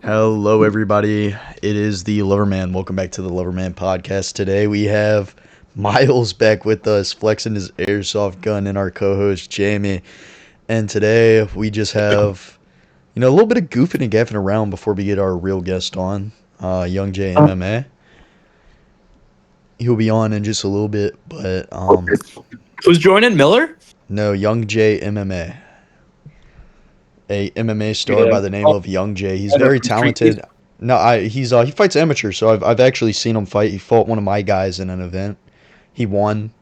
Hello, everybody. It is the Loverman. Welcome back to the Loverman podcast. Today we have Miles back with us, flexing his airsoft gun, and our co-host Jamie. And today we just have, a little bit of goofing and gaffing around before we get our real guest on, Young J MMA. He'll be on in just a little bit, but Who's joining? Miller? no, Young J MMA, a MMA star Yeah. by the name of Young J. He's very talented. No, he fights amateur, so I've actually seen him fight. He fought one of my guys in an event. He won.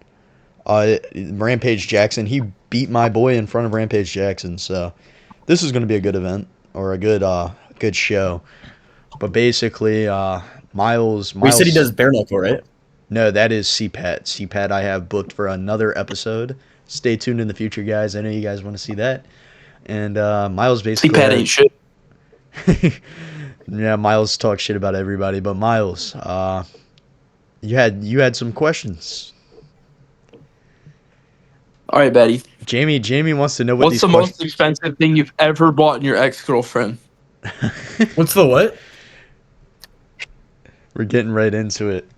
Rampage Jackson. He beat my boy in front of Rampage Jackson. So this is going to be a good event or a good show. But basically, Miles. We said he does bare knuckle, right? No, that is CPAT. CPAT I have booked for another episode. Stay tuned in the future, guys. I know you guys want to see that. And Miles basically. CPAT ain't shit. Yeah, Miles talks shit about everybody, but Miles, you had some questions. All right, Betty. Jamie wants to know what What's these the questions. most expensive thing you've ever bought in your ex-girlfriend? What's the what? We're getting right into it.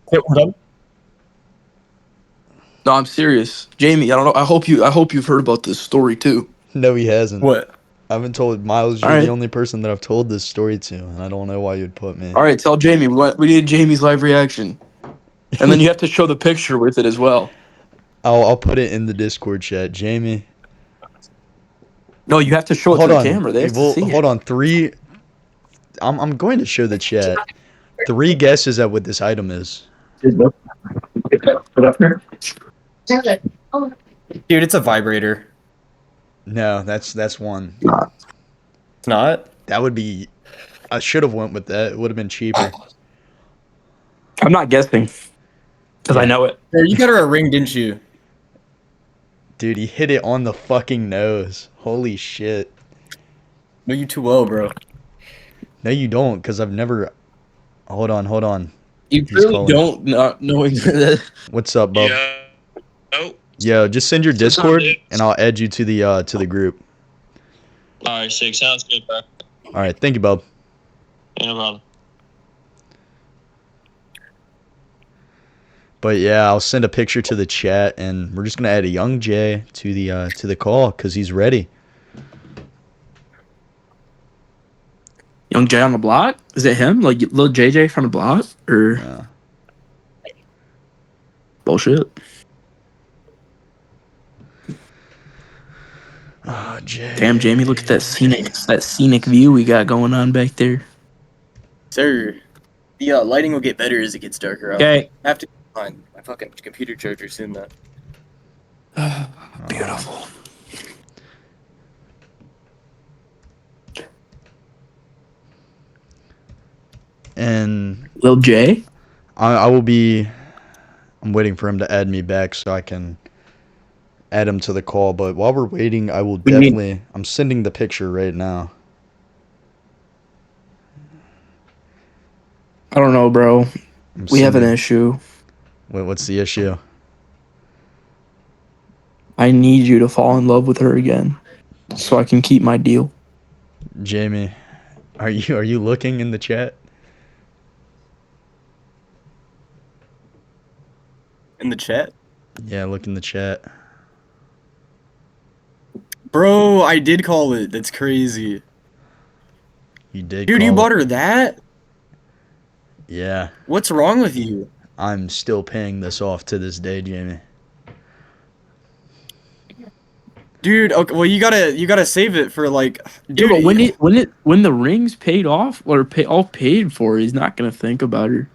No, I'm serious. Jamie, I don't know. I hope you've heard about this story too. No, he hasn't. What? I haven't told Miles. You're All right. the only person that I've told this story to, and I don't know why you'd put me. All right, tell Jamie. We need Jamie's live reaction, and then you have to show the picture with it as well. I'll put it in the Discord chat, Jamie. No, you have to show it Hold to on. the camera. They have Well, to see hold it. on. Three. I'm going to show the chat. 3 guesses at what this item is. Dude, it's a vibrator. No, that's one. It's not? That would be. I should have went with that. It would have been cheaper. I'm not guessing because I know it. Hey, you got her a ring, didn't you? Dude, he hit it on the fucking nose. Holy shit. No, you too low, bro. No, you don't, because I've never. Hold on. You He's really calling. don't not knowing that. What's up, bub? Yeah. Oh, Yo, just send your Discord, and I'll add you to the group. all right, sick. Sounds good, bro. All right, thank you, bub. Yeah, no problem. But yeah, I'll send a picture to the chat, and we're just gonna add a Young J to the call because he's ready. Young Jay on the block? Is it him? Like little JJ from the block? Or bullshit? Oh, Jay. Damn, Jamie, look at that scenic view we got going on back there. Sir, the lighting will get better as it gets darker out. Okay. I have to find my fucking computer charger soon, though. Beautiful. And Lil J? I will be. I'm waiting for him to add me back so I can add him to the call. But while we're waiting, I will definitely. I'm sending the picture right now. I don't know, bro. We have an issue. Wait, what's the issue? I need you to fall in love with her again so I can keep my deal. Jamie, are you looking in the chat? In the chat? Yeah, look in the chat. Bro, I did call it. That's crazy. You did. Dude, you call bought it. her that? Yeah, What's wrong with you? I'm still paying this off to this day, Jamie. Dude, okay, well you gotta save it for like Dude, but when the ring's paid off or all paid for, he's not gonna think about her.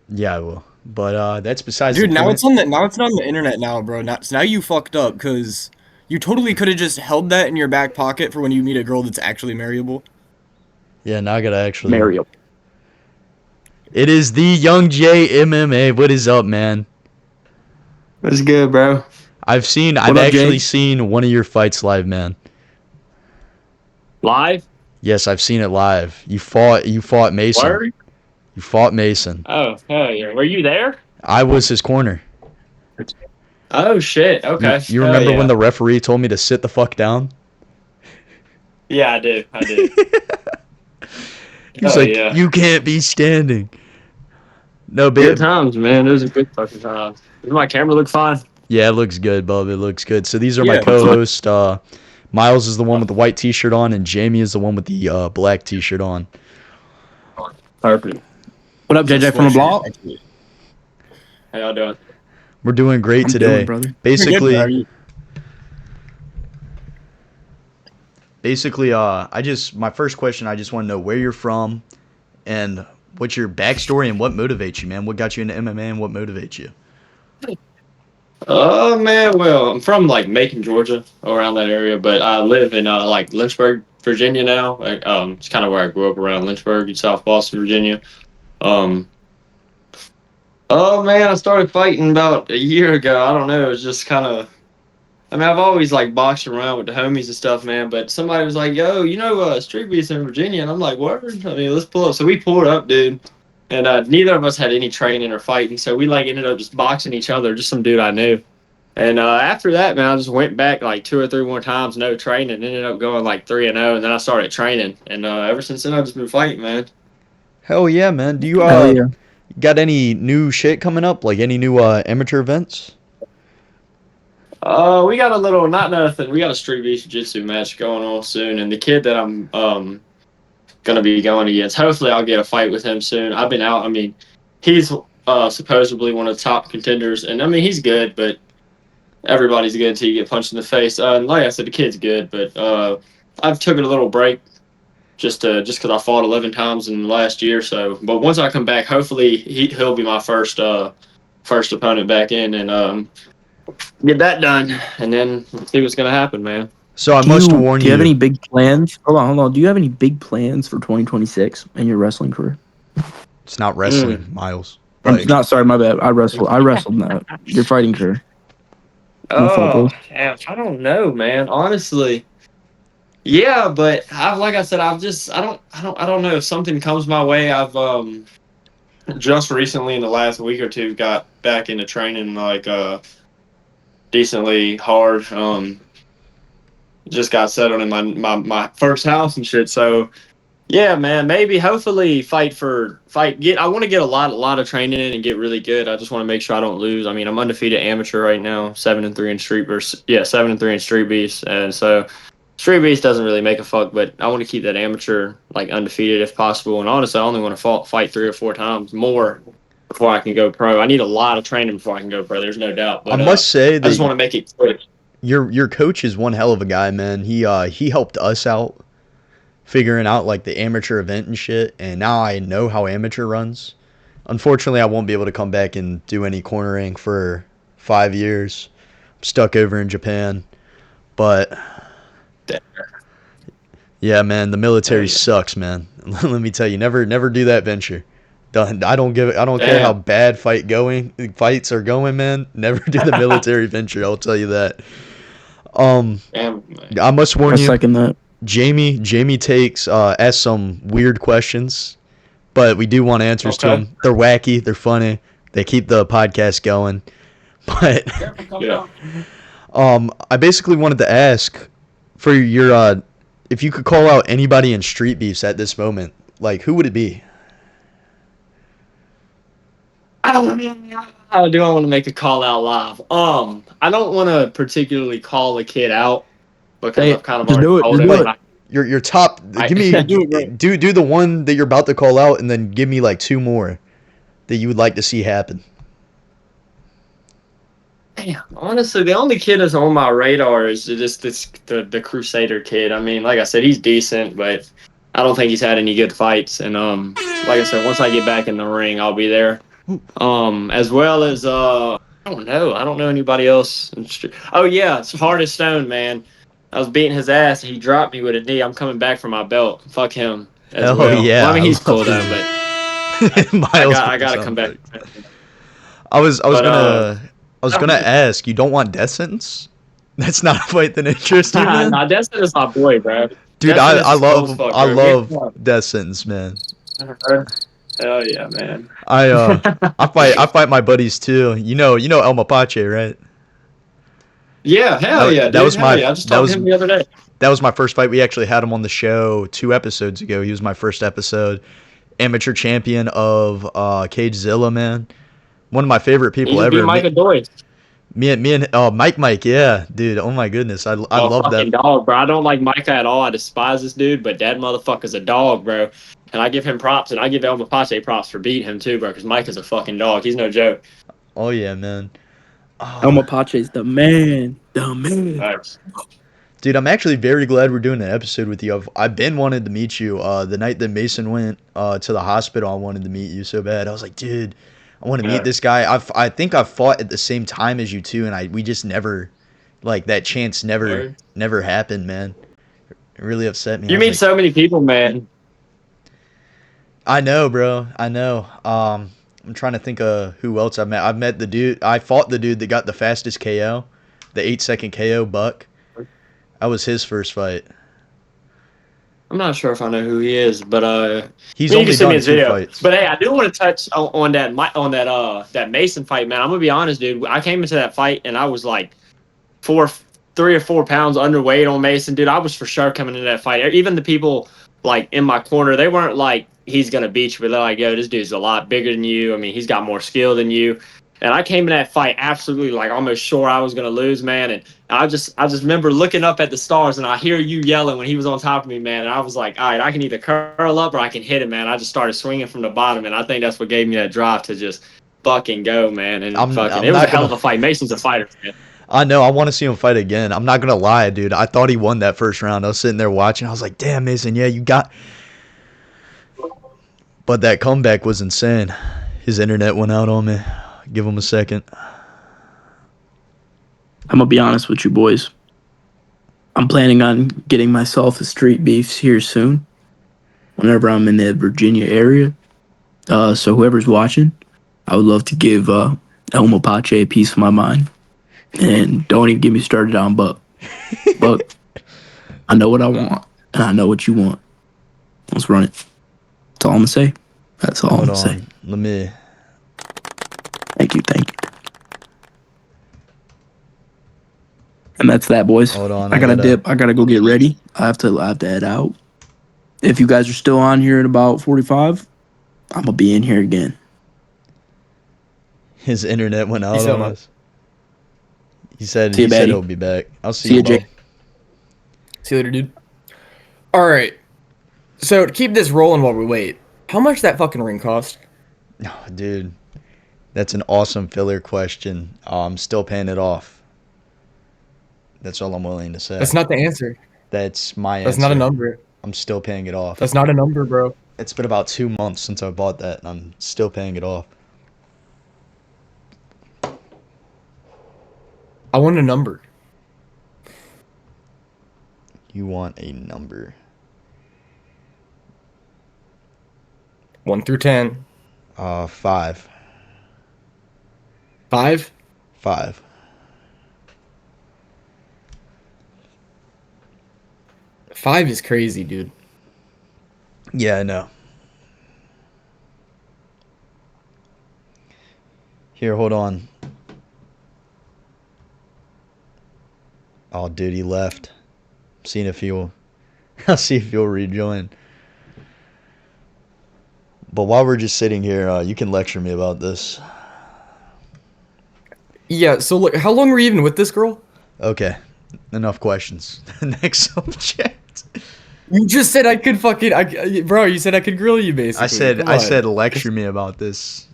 Yeah, I will. But that's besides Dude, the now point. it's on the internet now, bro. So now you fucked up because you totally could have just held that in your back pocket for when you meet a girl that's actually marryable. Yeah, now I gotta actually. Marry him. It is the Young J MMA. What is up, man? That's good, bro. I've up, actually Jay? seen one of your fights live, man. Live? Yes, I've seen it live. You fought Mason. Word? You fought Mason. Oh, hell yeah. Were you there? I was his corner. Oh, shit. Okay. You remember when the referee told me to sit the fuck down? Yeah, I do. He's Oh, like, yeah. you can't be standing. No, Good babe. times, man. Those are good fucking times. Does my camera look fine? Yeah, it looks good, bub. It looks good. So these are my Yeah. co-hosts. Miles is the one with the white T-shirt on, and Jamie is the one with the black T-shirt on. Perfect. What up, JJ from the block? How y'all doing? We're doing great I'm today. doing, brother. Basically, Basically, my first question, I just want to know where you're from, and what's your backstory, and what motivates you, man. What got you into MMA, and what motivates you? Man, well, I'm from like Macon, Georgia, around that area, but I live in like Lynchburg, Virginia now. Like, it's kind of where I grew up, around Lynchburg in South Boston, Virginia. Um, oh man, I started fighting about a year ago. I don't know. It was just kind of. I mean, I've always like boxed around with the homies and stuff, man. But somebody was like, "Yo, Street Beats in Virginia," and I'm like, "What?" I mean, let's pull up. So we pulled up, dude. And neither of us had any training or fighting, so we like ended up just boxing each other, just some dude I knew. And after that, man, I just went back like 2 or 3 more times, no training, ended up going like 3-0, and then I started training. And ever since then, I've just been fighting, man. Hell yeah, man. Do you Hell yeah. got any new shit coming up? Like any new amateur events? We got a little, not nothing. We got a Street Beast Jiu-Jitsu match going on soon, and the kid that I'm gonna be going against, hopefully I'll get a fight with him soon. I've been out. I mean, he's supposedly one of the top contenders, and I mean he's good, but everybody's good until you get punched in the face. And like I said, the kid's good, but I've took a little break just because I fought 11 times in the last year. So, but once I come back, hopefully he'll be my first opponent back in, and get that done, and then see what's gonna happen, man. So I must warn Do you have any big plans? Hold on. Do you have any big plans for 2026 in your wrestling career? It's not wrestling, Miles. I'm Like, not sorry, my bad. I wrestled now. Your fighting career. My fault, Oh, boys. damn, I don't know, man. Honestly, yeah, but like I said, I don't know if something comes my way. I've just recently in the last week or two got back into training like decently hard. Just got settled in my first house and shit. So yeah, man, maybe hopefully I want to get a lot of training in and get really good. I just want to make sure I don't lose. I mean, I'm undefeated amateur right now, 7-3 in Street versus 7-3 in Street Beast, and so Street Beast doesn't really make a fuck, but I want to keep that amateur like undefeated if possible. And honestly, I only want to fight 3 or 4 times more before I can go pro. I need a lot of training before I can go pro. There's no doubt. But I must say I just want that to make it quick. your coach is one hell of a guy, man. He helped us out figuring out like the amateur event and shit, and now I know how amateur runs. Unfortunately, I won't be able to come back and do any cornering for 5 years. I'm stuck over in Japan. But yeah, man, the military sucks, man. Let me tell you, never do that venture. I don't care how bad fights are going, man. Never do the military venture, I'll tell you that. I must warn I you, second that. Jamie asks some weird questions, but we do want answers to them. They're wacky, they're funny, they keep the podcast going. But Yeah. I basically wanted to ask for your if you could call out anybody in Street Beefs at this moment, like who would it be? How do I want to make a call out live? I don't want to particularly call a kid out because I've kind of just already do it. told Just him. do it. Your top. Give me do the one that you're about to call out, and then give me like 2 more that you would like to see happen. Damn, honestly, the only kid that's on my radar is just the Crusader kid. I mean, like I said, he's decent, but I don't think he's had any good fights. And like I said, once I get back in the ring, I'll be there. As well as I don't know anybody else. Oh yeah, it's Hardest Stone, man. I was beating his ass and he dropped me with a knee. I'm coming back for my belt. Fuck him as Hell well. yeah, Well, I mean, he's I cool love though, it. but I gotta come back. I was gonna ask. You don't want death sentence? That's not a fight that interests you, man. Nah, Destin is my boy, bro. Dude, Destin I is cool as love fuck, I bro. love death sentence, man. Hell yeah, man. I fight my buddies too. You know El Mapache, right? Yeah, hell yeah, That dude. was Hell my yeah. I just that talked to was him the other day. that was my first fight. We actually had him on the show 2 episodes ago. He was my first episode. Amateur champion of Cagezilla, man. One of my favorite He people just beat ever. Micah Doy. Me and Mike, yeah, dude. Oh my goodness, I A love that. fucking dog, bro. I don't like Micah at all. I despise this dude, but that motherfucker's a dog, bro. And I give him props, and I give El Mapache props for beating him too, bro, because Micah's a fucking dog. He's no joke. Oh yeah, man. El Oh, Mapache's the man. The man. Facts. dude, I'm actually very glad we're doing an episode with you. I've been wanting to meet you. The night that Mason went to the hospital, I wanted to meet you so bad. I was like, dude, I want to meet Yeah. this guy. I think I've fought at the same time as you too, and we just never, like, that chance Word. never happened, man. It really upset me. I You was meet like, so many people, man. I know, bro. I know. I'm trying to think of who else I've met. I've met the dude. I fought the dude that got the fastest KO, the 8-second KO, Buck. That was his first fight. I'm not sure if I know who he is, but He's you only can send me done his 2 video. fights. But hey, I do want to touch on that Mason fight, man. I'm gonna be honest, dude. I came into that fight and I was like 3 or 4 pounds underweight on Mason, dude. I was for sure coming into that fight. Even the people like in my corner, they weren't like he's gonna beat you, but they're like, yo, this dude's a lot bigger than you. I mean, he's got more skill than you. And I came in that fight absolutely like almost sure I was gonna lose, man. And I just remember looking up at the stars and I hear you yelling when he was on top of me, man. And I was like, all right, I can either curl up or I can hit him, man. I just started swinging from the bottom, and I think that's what gave me that drive to just fucking go, man. And I'm it was a not hell gonna. of a fight. Mason's a fighter, man. I know. I want to see him fight again. I'm not gonna lie, dude. I thought he won that first round. I was sitting there watching. I was like, damn, Mason. Yeah, you got. But that comeback was insane. His internet went out on me. Give him a second. I'm gonna be honest with you boys. I'm planning on getting myself a street beefs here soon. Whenever I'm in the Virginia area. So whoever's watching, I would love to give El Mapache a piece of my mind. And don't even get me started on Buck. Buck, I know what I want, and I know what you want. Let's run it. That's all I'm gonna say. That's all I'm Hold gonna say. on. Let me. Thank you. And that's that, boys. Hold on. I gotta dip. I gotta go get ready. I have to head out. If you guys are still on here in about 45, I'm gonna be in here again. His internet went out so on much. us. He said See you, Betty. he'll be back. I'll see See you, you, Bo. Jay. See you later, dude. All right. So to keep this rolling while we wait, how much that fucking ring cost? Oh, dude, that's an awesome filler question. I'm still paying it off. That's all I'm willing to say. That's not the answer. That's my That's answer. not a number. I'm still paying it off. That's not a number, bro. It's been about 2 months since I bought that, and I'm still paying it off. I want a number. You want a number? 1 through 10. 5. 5? 5. Five is crazy, dude. Yeah, I know. Here, hold on. Oh, dude, he left. Seeing if he'll. I'll see if he'll rejoin. But while we're just sitting here, you can lecture me about this. Yeah, so look, how long were you even with this girl? Okay, enough questions. Next subject. You just said I could bro, you said I could grill you, basically. Come I on. said lecture me about this.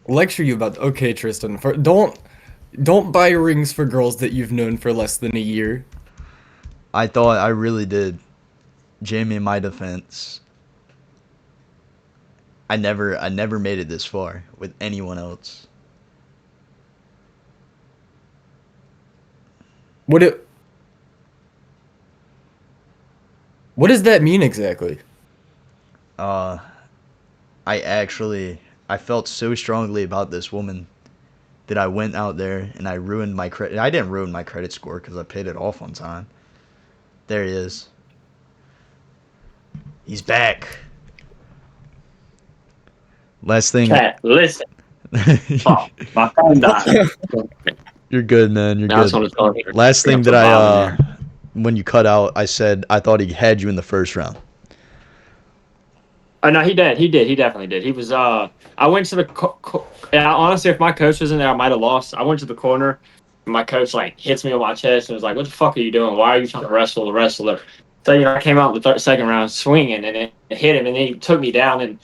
Lecture you about, okay, Tristan, don't buy rings for girls that you've known for less than a year. I thought I really did. Jamie, in my defense, I never made it this far with anyone else. What does that mean exactly? I felt so strongly about this woman that I went out there and I ruined my credit. I didn't ruin my credit score because I paid it off on time. There he is. He's back. Last thing. Cat, listen. Oh, my phone died. You're good, man. You're Now it's on good. his phone. Last thing that Bob in when you cut out, I said I thought he had you in the first round. Oh no, he did. He did. He definitely did. He was. I went to the. Yeah, honestly, if my coach wasn't there, I might have lost. I went to the corner. And my coach like hits me on my chest and was like, "What the fuck are you doing? Why are you trying to wrestle the wrestler?" So I came out the second round swinging and it hit him, and then he took me down. And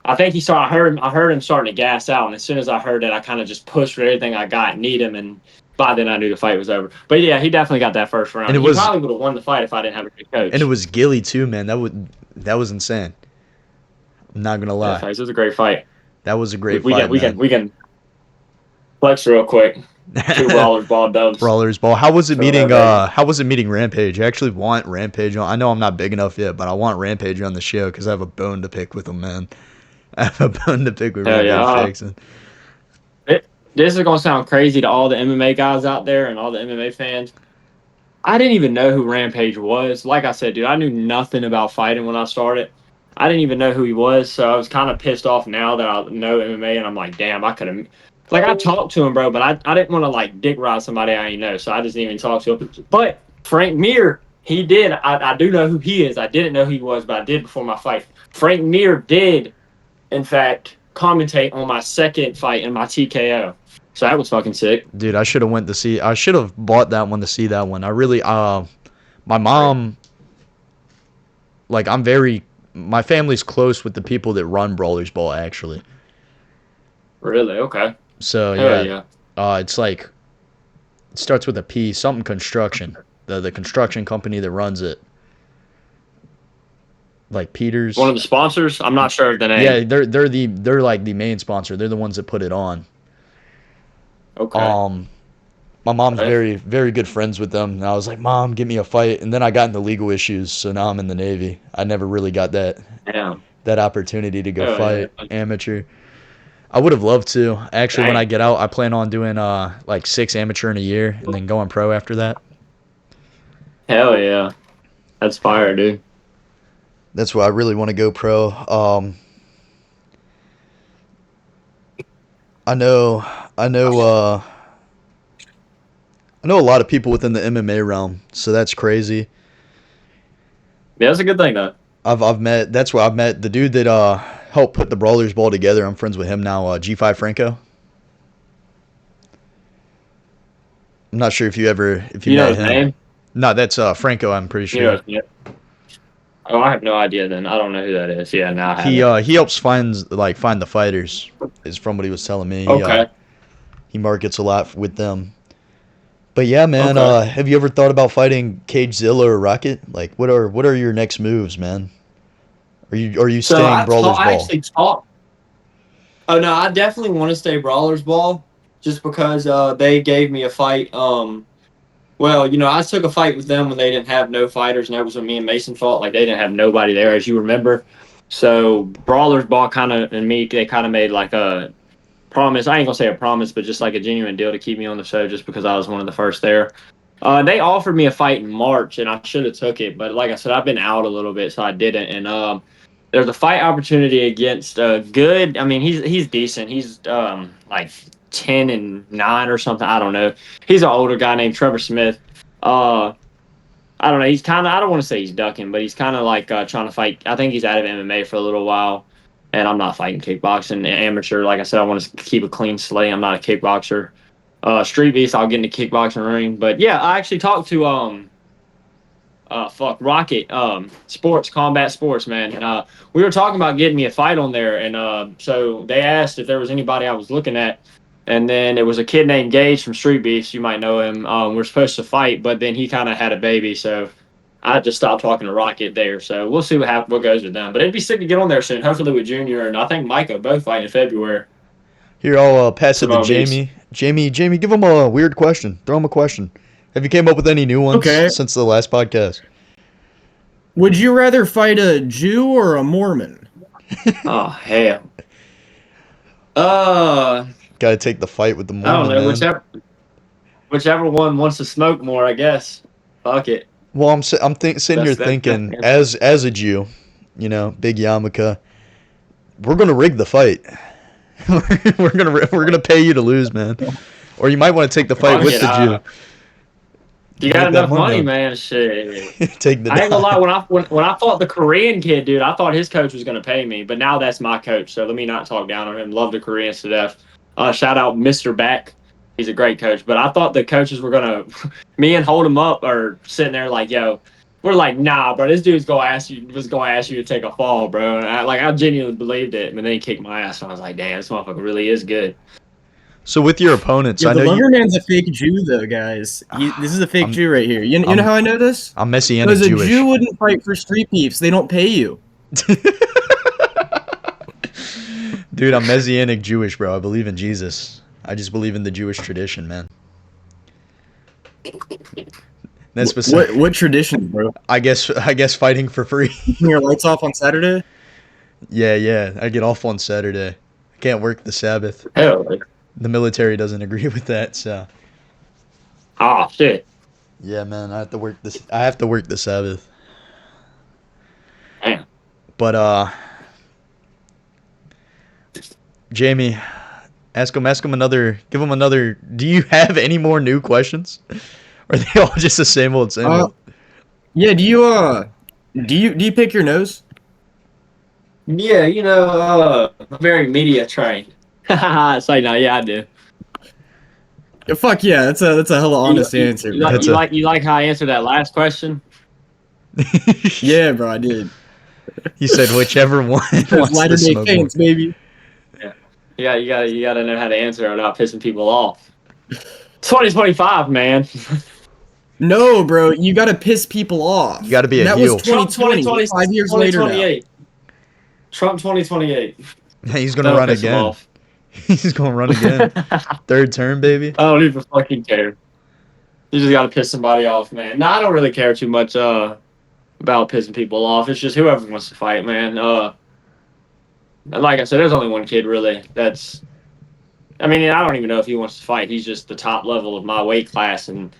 I think he saw. I heard him starting to gas out, and as soon as I heard that, I kind of just pushed for everything I got and need him. And by then, I knew the fight was over. But yeah, he definitely got that first round. And it He was- probably would have won the fight if I didn't have a good coach. And it was Gilly too, man. That was insane. I'm not gonna lie. Yeah, it was a great fight. That was a great we fight. we can flex real quick. Two brawlers, ball dubs. Brawlers ball. How was it So meeting? that- How was it meeting Rampage? I actually want Rampage on. I know I'm not big enough yet, but I want Rampage on the show because I have a bone to pick with him, man. I have a bone to pick with Hell Rampage yeah. Jackson. This is gonna sound crazy to all the MMA guys out there and all the MMA fans. I didn't even know who Rampage was. Like I said, dude, I knew nothing about fighting when I started. I didn't even know who he was, so I was kind of pissed off now that I know MMA, and I'm like, damn, I could have. Like, I talked to him, bro, but I didn't want to, like, dick ride somebody I ain't know, so I just didn't even talk to him. But Frank Mir, he did. I do know who he is. I didn't know who he was, but I did before my fight. Frank Mir did, in fact, commentate on my second fight in my TKO. So that was fucking sick. Dude, I should have bought that one to see that one. I really, my mom, like, my family's close with the people that run Brawlers Ball, actually. Really? Okay. So, Hell yeah. yeah. It's like, it starts with a P, something construction. The construction company that runs it. Like Peters. One of the sponsors? I'm not sure of the name. Yeah, they're like the main sponsor. They're the ones that put it on. Okay. My mom's Okay. very, very good friends with them. And I was like, Mom, give me a fight. And then I got into legal issues, so now I'm in the Navy. I never really got that Yeah. opportunity to go Oh, fight yeah. amateur. I would have loved to. Actually, when Dang. I get out, I plan on doing like 6 amateur in a year and then going pro after that. Hell yeah. That's fire, dude. That's why I really want to go pro. I know a lot of people within the MMA realm, so that's crazy. Yeah, that's a good thing, though. I've met the dude that helped put the Brawlers Ball together. I'm friends with him now, G5 Franco. I'm not sure if you You met know his him. name? No, that's Franco, I'm pretty You know sure. his name? Oh, I have no idea then. I don't know who that is. Yeah, now I have it. He helps find the fighters, is from what he was telling me. Okay. He markets a lot with them. But yeah, man, Okay. have you ever thought about fighting Cagezilla or Rocket? Like, what are your next moves, man? Are you So staying Brawlers I Ball? actually talked. Oh no, I definitely want to stay Brawlers Ball, just because they gave me a fight. Well, I took a fight with them when they didn't have no fighters, and that was when me and Mason fought. Like, they didn't have nobody there, as you remember. So Brawlers Ball kind of and me, they kind of made like a promise. I ain't gonna say a promise, but just like a genuine deal to keep me on the show, just because I was one of the first there. They offered me a fight in March, and I should have took it, but like I said, I've been out a little bit, so I didn't. And there's a fight opportunity against good. I mean, he's decent. He's like 10-9 or something. I don't know. He's an older guy named Trevor Smith. I don't know. He's kind of. I don't want to say he's ducking, but he's kind of like trying to fight. I think he's out of MMA for a little while, and I'm not fighting kickboxing amateur. Like I said, I want to keep a clean slate. I'm not a kickboxer. Street Beast, I'll get in the kickboxing ring. But yeah, I actually talked to Rocket Sports, Combat Sports, man. And we were talking about getting me a fight on there, and so they asked if there was anybody I was looking at, and then it was a kid named Gage from Street Beast. You might know him. We're supposed to fight, but then he kind of had a baby, so I just stopped talking to Rocket there. So we'll see what goes with them. But it'd be sick to get on there soon. Hopefully with Junior and I think Micah both fight in February. Here, I'll pass it to Come on, Beast. Jamie, give him a weird question. Throw him a question. Have you came up with any new ones Okay. since the last podcast? Would you rather fight a Jew or a Mormon? Oh hell. Uh, Got to take the fight with the I don't Mormon, know. man. Whichever one wants to smoke more, I guess. Fuck it. Well, I'm sitting here That's- thinking, that's- as a Jew, big yarmulke, we're gonna rig the fight. we're gonna pay you to lose, man. Or you might want to take the fight Fuck with it, the Jew. You got Make that enough money, up. man. Shit. Take the I ain't gonna lie. dime. When I fought the Korean kid, dude, I thought his coach was gonna pay me, but now that's my coach. So let me not talk down on him. Love the Koreans to death. Shout out Mr. Back. He's a great coach. But I thought the coaches were gonna, me and Hold him up are sitting there like, yo, we're like, nah, bro. This dude's gonna ask you to take a fall, bro. And I genuinely believed it. And then he kicked my ass. And I was like, damn, this motherfucker really is good. So with your opponents, Yeah, I the know Loverman's a fake Jew, though, guys. This is a fake Jew right here. You know how I know this? I'm Messianic Because a Jewish. Jew wouldn't fight for street beefs. They don't pay you. Dude, I'm Messianic Jewish, bro. I believe in Jesus. I just believe in the Jewish tradition, man. That's beside, What tradition, bro? I guess fighting for free. Keeping your lights off on Saturday? Yeah. I get off on Saturday. I can't work the Sabbath. Hell, The military doesn't agree with that, so shit. yeah, man. I have to work the Sabbath. Damn. But Jamie, give him another. Do you have any more new questions? Or are they all just the same old? Yeah. Do you pick your nose? Yeah, I'm very media trained. It's like, no, yeah, I do. Yeah, fuck yeah, that's a hella honest answer. You Bro. like how I answered that last question? Yeah, bro, I did. He said whichever one wants Latter to Day smoke Saints, more. baby. Yeah, you gotta know how to answer it without pissing people off. 2025, man. No, bro, you gotta piss people off. You gotta be a that heel. was 2020, 5 years later now. Trump 2028. He's gonna That'll run piss him again. off. He's gonna run again. Third term, baby. I don't even fucking care. You just gotta piss somebody off, man. No, I don't really care too much about pissing people off. It's just whoever wants to fight, man. Like I said, there's only one kid really that's. I mean, I don't even know if he wants to fight. He's just the top level of my weight class, and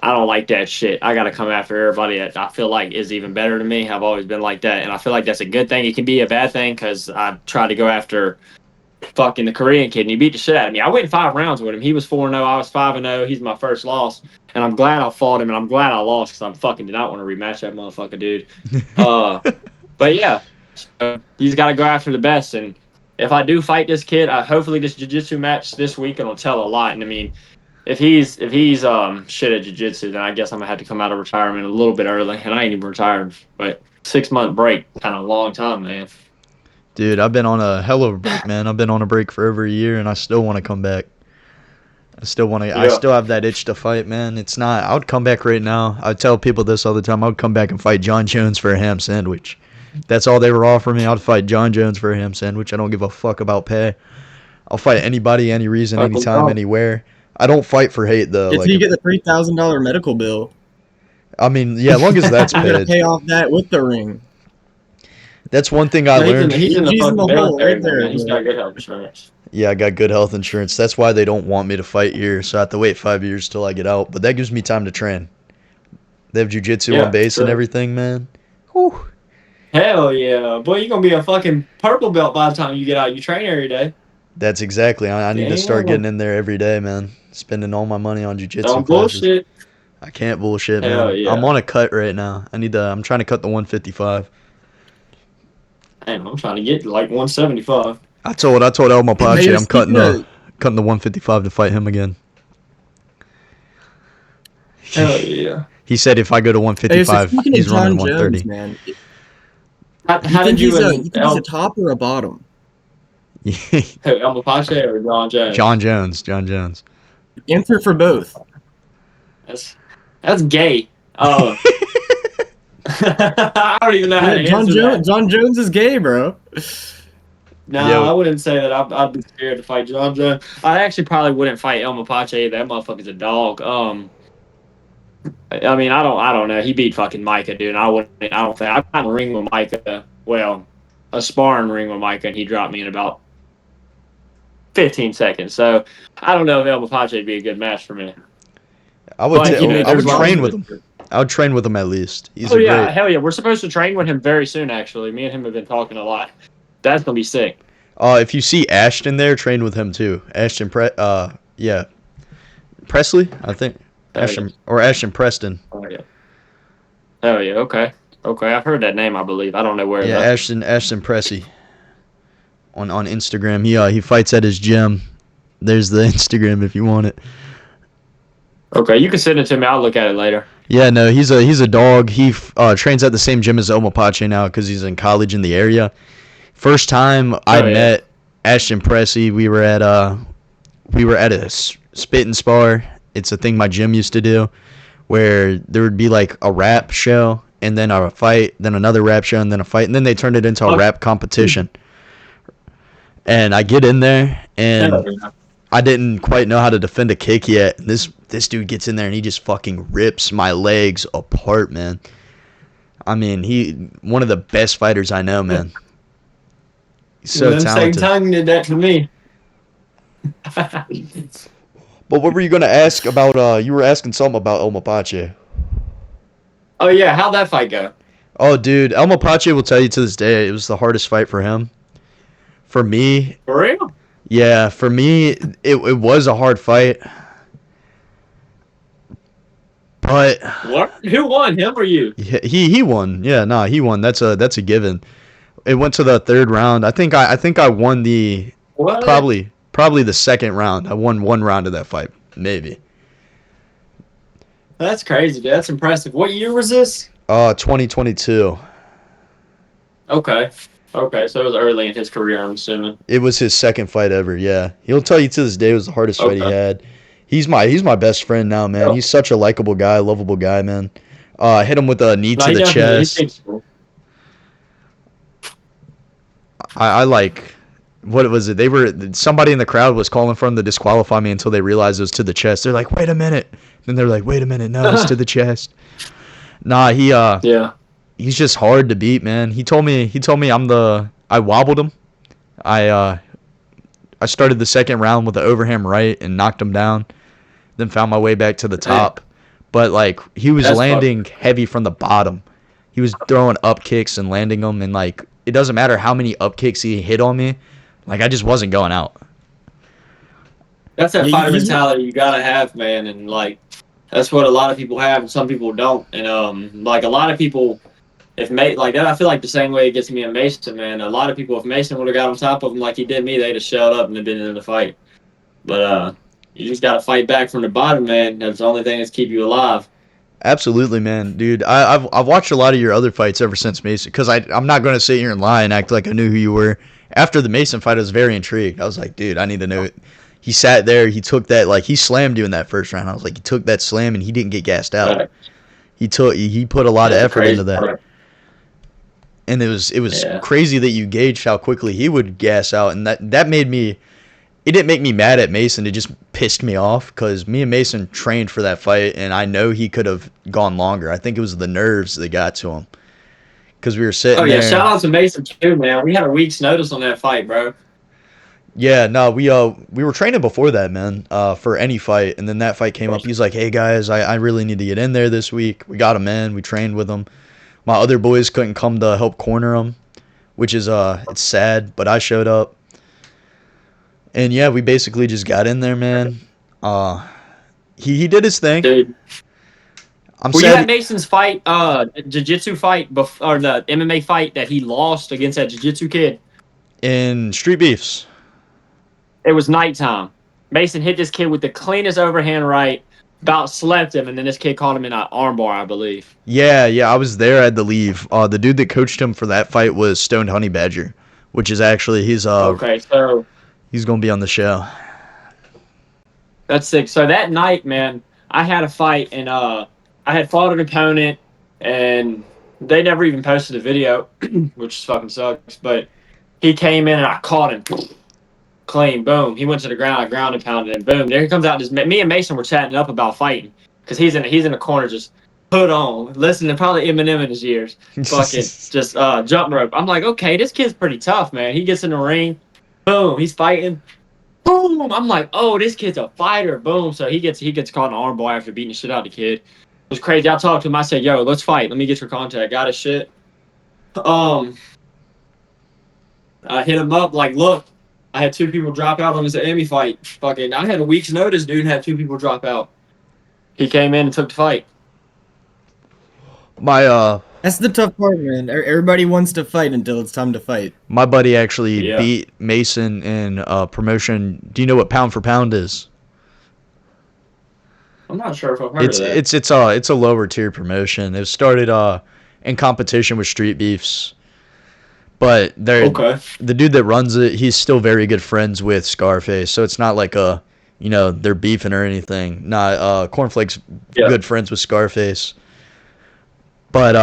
I don't like that shit. I gotta come after everybody that I feel like is even better than me. I've always been like that, and I feel like that's a good thing. It can be a bad thing because I tried to go after fucking the Korean kid, and he beat the shit out of me. I went 5 rounds with him. He was 4-0. I was 5-0. He's my first loss, and I'm glad I fought him, and I'm glad I lost because I fucking did not want to rematch that motherfucker, dude. But yeah, so you just got to go after the best, and if I do fight this kid, hopefully this jiu-jitsu match this weekend will tell a lot. And I mean, if he's shit at jiu-jitsu, then I guess I'm gonna have to come out of retirement a little bit early, and I ain't even retired. But 6-month break, kind of a long time, man. Dude, I've been on a hell of a break, man. I've been on a break for over a year, and I still want to come back. I still have that itch to fight, man. It's not. I would come back right now. I tell people this all the time. I would come back and fight John Jones for a ham sandwich. That's all they were offering me. I'd fight John Jones for a ham sandwich. I don't give a fuck about pay. I'll fight anybody, any reason, anytime, anywhere. I don't fight for hate, though. If you get the $3,000 medical bill, I mean, yeah, as long as that's you gotta paid. pay off that with the ring. That's one thing I learned. He's in the He's in fucking the hole military, right there, man. He's man. got good health insurance. Yeah, I got good health insurance. That's why they don't want me to fight here, so I have to wait 5 years till I get out. But that gives me time to train. They have jiu-jitsu on base and everything, man. Whew. Hell yeah. Boy, you're going to be a fucking purple belt by the time you get out. You train every day. That's exactly. I need to start Damn. getting in there every day, man. Spending all my money on jiu-jitsu Don't classes. bullshit. I can't bullshit, Hell man. yeah. I'm on a cut right now. I'm trying to cut the 155. Damn, I'm trying to get to like 175. I told El Mapache Mayor, I'm cutting speaking the 155 to fight him again. Hell yeah. He said if I go to Hey, so 155, speaking he's of running John 130. Jones, man, How did you you and think he's a top or a bottom? El Mapache or John Jones? John Jones. Answer for both. That's gay. Oh. I don't even know how to answer that. John Jones is gay, bro. No, Yo. I wouldn't say that. I'd be scared to fight John Jones. I actually probably wouldn't fight El Mapache. That motherfucker's a dog. I mean, I don't know. He beat fucking Micah, dude. I don't think I got in a ring with Micah. Well, a sparring ring with Micah, and he dropped me in about 15 seconds. So I don't know if El Mapache would be a good match for me. I would But, you know, I would there's train lots with him. I would train with him at least. He's Oh a yeah, great. hell yeah. We're supposed to train with him very soon. Actually, me and him have been talking a lot. That's gonna be sick. If you see Ashton there, train with him too. Ashton Presley, I think. Oh yeah. Ashton Preston. Oh yeah. Oh yeah. Okay. Okay. I've heard that name. I believe. I don't know where Yeah, though. Ashton Presley on Instagram. He fights at his gym. There's the Instagram if you want it. Okay, you can send it to me. I'll look at it later. Yeah, no, he's a dog. He trains at the same gym as Omopache now because he's in college in the area. First time I met Ashton Presley, we were at a spit and spar. It's a thing my gym used to do, where there would be like a rap show and then a fight, then another rap show and then a fight, and then they turned it into a rap competition. And I get in there and I didn't quite know how to defend a kick yet. This dude gets in there and he just fucking rips my legs apart, man. I mean, one of the best fighters I know, man. He's so talented. Tongue did that to me. But what were you gonna ask about? You were asking something about Omopache. Oh yeah, how'd that fight go? Oh, dude, Omopache will tell you to this day it was the hardest fight for him. For me, For real? yeah, for me, it was a hard fight. But What? Who won, him or you? he won. Yeah, nah, he won. That's a given. It went to the third round. I think I won the What? probably the second round. I won one round of that fight, maybe. That's crazy, dude. That's impressive. What year was this? 2022. Okay. Okay, so it was early in his career, I'm assuming. It was his second fight ever. Yeah, he'll tell you to this day it was the hardest fight he had. He's my best friend now, man. Oh. He's such a likable guy, lovable guy, man. I hit him with a knee to the chest. I like, what was it? Somebody in the crowd was calling for him to disqualify me until they realized it was to the chest. They're like, wait a minute. Then they're like, wait a minute, no, it's to the chest. Nah, Yeah. he's just hard to beat, man. He told me I wobbled him. I started the second round with the overhand right and knocked him down. Then found my way back to the top. But like he was landing heavy from the bottom. He was throwing up kicks and landing them, and like it doesn't matter how many up kicks he hit on me, like I just wasn't going out. That's that fighter mentality you gotta have, man, and like that's what a lot of people have and some people don't. And like a lot of people, if like that, I feel like the same way it gets me and Mason, man. A lot of people, if Mason would have got on top of him like he did me, they'd have shut up and have been in the fight. But you just gotta fight back from the bottom, man. That's the only thing that's keep you alive. Absolutely, man, dude. I've watched a lot of your other fights ever since Mason, because I'm not going to sit here and lie and act like I knew who you were. After the Mason fight, I was very intrigued. I was like, dude, I need to know it. He sat there, he took that, like he slammed you in that first round. I was like, he took that slam and he didn't get gassed out. Right. He put a lot of effort into that. Part. And it was crazy that you gauged how quickly he would gas out, and that made me. It didn't make me mad at Mason. It just pissed me off because me and Mason trained for that fight, and I know he could have gone longer. I think it was the nerves that got to him because we were sitting there. Oh yeah, shout out to Mason too, man. We had a week's notice on that fight, bro. Yeah, no, we were training before that, man, for any fight, and then that fight came up. He's like, hey guys, I really need to get in there this week. We got him in. We trained with him. My other boys couldn't come to help corner him, which is it's sad, but I showed up. And yeah, we basically just got in there, man. He did his thing. Dude. I'm Were sad. you at Mason's fight, jiu-jitsu fight, or the MMA fight that he lost against that jiu-jitsu kid? In Street Beefs. It was nighttime. Mason hit this kid with the cleanest overhand right, about slept him, and then this kid caught him in an armbar, I believe. Yeah, I was there. I had to leave. The dude that coached him for that fight was Stoned Honey Badger, which is actually Okay, so he's gonna be on the show. that's sick. So that night, man, I had a fight, and I had fought an opponent, and they never even posted a video, which fucking sucks. But he came in, and I caught him. Clean, boom. He went to the ground, I ground and pounded, and boom. There he comes out. Me and Mason were chatting up about fighting because he's in the corner just put on, listening to probably Eminem in his ears, fucking just jump rope. I'm like, okay, this kid's pretty tough, man. He gets in the ring, boom, he's fighting, boom. I'm like, oh, this kid's a fighter, boom. So he gets caught in an arm bar after beating the shit out of the kid. It was crazy. I talked to him. I said, yo, let's fight. Let me get your contact. Got his shit. I hit him up like, look. I had 2 people drop out on his Emmy fight. Fucking, I had a week's notice, dude, and had 2 people drop out. He came in and took the fight. My That's the tough part, man. Everybody wants to fight until it's time to fight. my buddy actually Yeah. beat Mason in promotion. Do you know what pound for pound is? I'm not sure if I've heard of that. It's a lower tier promotion. It started in competition with Street Beefs, but Okay. the dude that runs it, he's still very good friends with Scarface, so it's not like they're beefing or anything. Nah, Cornflake's Yeah. good friends with Scarface, but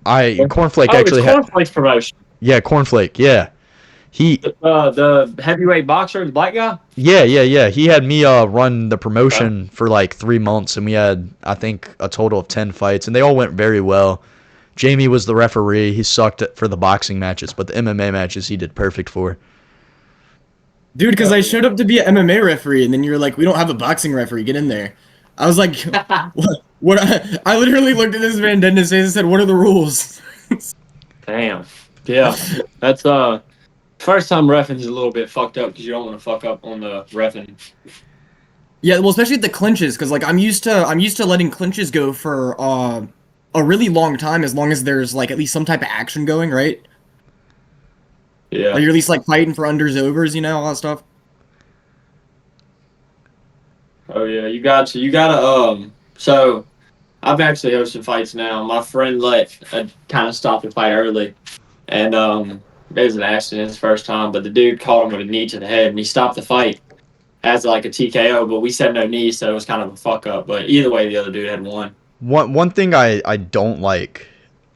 Cornflake Oh, actually it's Cornflake's promotion. yeah, Cornflake, yeah. He The heavyweight boxer, the black guy? Yeah. He had me run the promotion for like 3 months, and we had, I think, a total of 10 fights, and they all went very well. Jamie was the referee. He sucked for the boxing matches, but the MMA matches he did perfect for. Dude, because I showed up to be an MMA referee, and then you're like, we don't have a boxing referee, get in there. I was like, what? I literally looked at this man dead in his face and said, what are the rules? Damn. Yeah. That's first time reffing is a little bit fucked up because you don't want to fuck up on the reffing. Yeah, well, especially at the clinches, because like I'm used to letting clinches go for a really long time, as long as there's like at least some type of action going, right? Yeah. Like you're at least like fighting for unders, overs, all that stuff. Oh yeah, you gotta so I've actually hosted fights now. My friend kind of stopped the fight early, and it was an accident his first time, but the dude caught him with a knee to the head, and he stopped the fight as like a TKO, but we said no knee, so it was kind of a fuck up. But either way, the other dude had won. One thing I don't like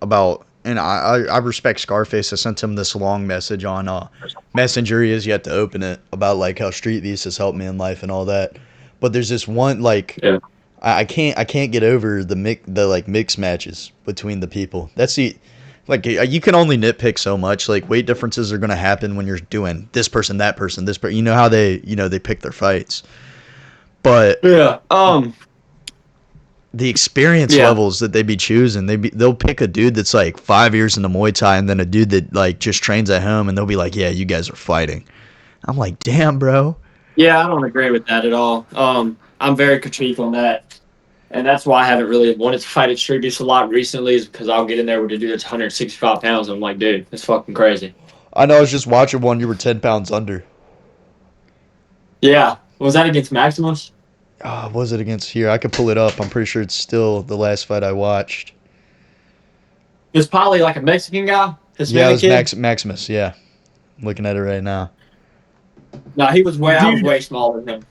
about, and I respect Scarface. I sent him this long message on Messenger. He has yet to open it, about like how Street Beast has helped me in life and all that. But there's this one like Yeah. I can't get over the mix matches between the people. That's the like you can only nitpick so much. Like weight differences are gonna happen when you're doing this person, that person, this person. You know how they pick their fights, but Yeah. the experience Yeah. levels that they be choosing, they'll pick a dude that's like 5 years into Muay Thai, and then a dude that like just trains at home, and they'll be like, yeah, you guys are fighting. I'm like, damn, bro. Yeah, I don't agree with that at all. I'm very critique on that. And that's why I haven't really wanted to fight at Street Beast a lot recently, is because I'll get in there with a dude that's 165 pounds, and I'm like, dude, that's fucking crazy. I know. I was just watching one. You were 10 pounds under. Yeah. Was that against Maximus? Was it against here? I could pull it up. I'm pretty sure it's still the last fight I watched. It was probably like a Mexican guy. Yeah, it was Hispanic kid. Maximus. Yeah, I'm looking at it right now. No, I was Dude. way smaller than him.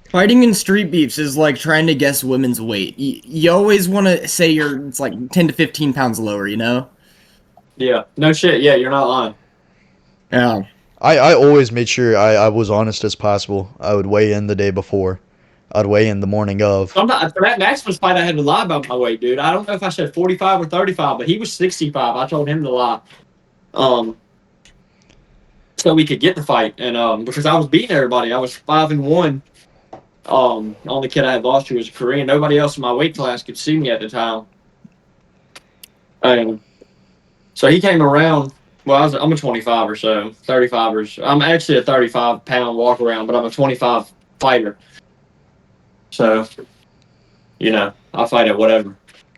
Fighting in street beefs is like trying to guess women's weight. You always want to say it's like 10 to 15 pounds lower, Yeah. No shit. Yeah, you're not lying. Yeah. I always made sure I was honest as possible. I would weigh in the day before. I'd weigh in the morning of. For that Maximus fight, I had to lie about my weight, dude. I don't know if I said 45 or 35, but he was 65. I told him to lie. So we could get the fight, and because I was beating everybody, I was 5-1. Only kid I had lost to was a Korean. Nobody else in my weight class could see me at the time. So he came around. Well, I'm a 25 or so, 35 or so. I'm actually a 35-pound walk around, but I'm a 25 fighter. So, I'll fight at whatever.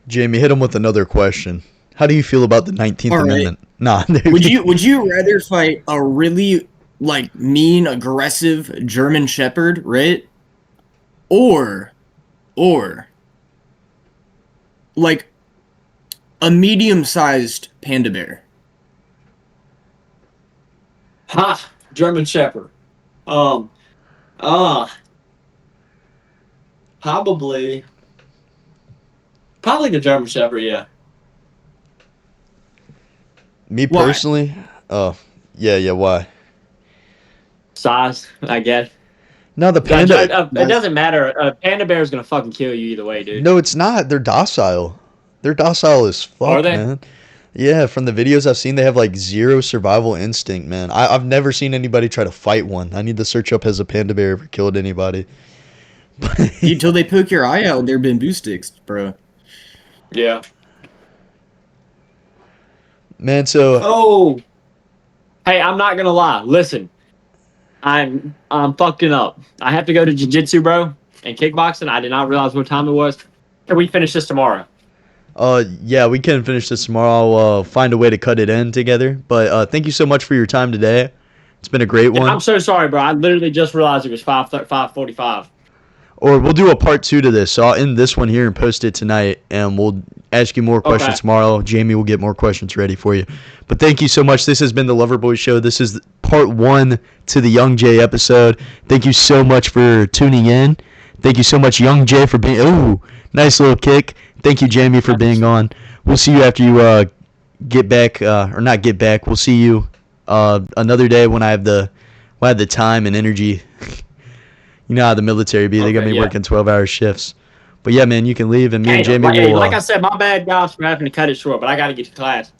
Jamie, hit him with another question. How do you feel about the 19th All right. Amendment? Nah. Would you rather fight a really like mean, aggressive German Shepherd, right? Or like a medium-sized panda bear? Ha! German Shepherd. Probably the German Shepherd, yeah. Me Why? personally? Oh, yeah. Why? Size, I guess. No, the panda. It doesn't matter. A panda bear is gonna fucking kill you either way, dude. No, it's not. They're docile. They're docile as fuck, Are they? man. Yeah, from the videos I've seen, they have like zero survival instinct, man. I've never seen anybody try to fight one. I need to search up has a panda bear ever killed anybody. Until they poke your eye out with their bamboo sticks, bro. Yeah. Man, so Oh. Hey, I'm not gonna lie. Listen, I'm fucking up. I have to go to jiu-jitsu, bro, and kickboxing. I did not realize what time it was. Can we finish this tomorrow? Yeah, we can finish this tomorrow. I'll find a way to cut it in together. But thank you so much for your time today. It's been a great Yeah, one. I'm so sorry, bro. I literally just realized it was 5:45. Or we'll do a part 2 to this. So I'll end this one here and post it tonight, and we'll ask you more questions Okay. tomorrow. Jamie will get more questions ready for you. But thank you so much. This has been the Loverboy Show. This is part 1 to the Young Jay episode. Thank you so much for tuning in. Thank you so much, Young Jay, for being. Ooh, nice little kick. Thank you, Jamie, for being on. We'll see you after you get back, or not get back. We'll see you another day when I have the time and energy. You know how the military be. They got me working 12-hour shifts. But yeah, man, you can leave, and me and Jamie will. Like I said, my bad, guys, for having to cut it short, but I got to get to class.